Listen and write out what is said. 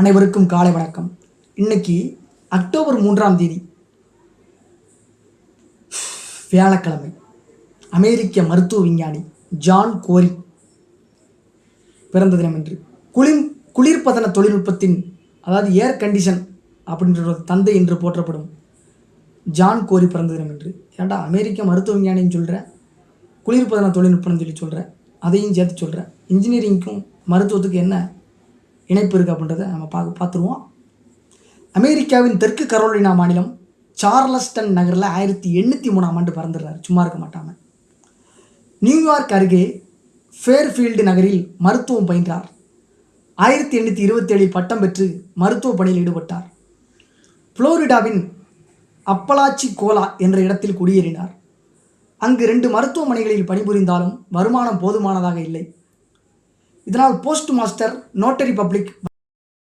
அனைவருக்கும் காலை வணக்கம். இன்னைக்கு அக்டோபர் 3ஆம் தேதி வியாழக்கிழமை. அமெரிக்க மருத்துவ விஞ்ஞானி ஜான் கோரி பிறந்த தினம் என்று குளிர்பதன தொழில்நுட்பத்தின் அதாவது ஏர் கண்டிஷன் அப்படின்ற தந்தை என்று போற்றப்படும் ஜான் கோரி பிறந்த தினம் என்று. ஏன்டா அமெரிக்க மருத்துவ விஞ்ஞானின்னு சொல்கிறேன், குளிர்பதன தொழில்நுட்பம்னு சொல்லி அதையும் சேர்த்து சொல்கிறேன். இன்ஜினியரிங்க்கும் மருத்துவத்துக்கு என்ன இணைப்பு இருக்குது அப்படின்றத நம்ம பார்த்துருவோம். அமெரிக்காவின் தெற்கு கரோலினா மாநிலம் சார்லஸ்டன் நகரில் 1803ஆம் ஆண்டு பிறந்துடுறார். சும்மா இருக்க மாட்டாமல். நியூயார்க் அருகே ஃபேர்ஃபீல்டு நகரில் மருத்துவம் பயின்றார். 1827 பட்டம் பெற்று மருத்துவ பணியில் ஈடுபட்டார். புளோரிடாவின் அப்பலாச்சி கோலா என்ற இடத்தில் குடியேறினார். அங்கு 2 மருத்துவமனைகளில் பணிபுரிந்தாலும் வருமானம் போதுமானதாக இல்லை. இதனால் போஸ்ட் மாஸ்டர், நோட்டரி பப்ளிக்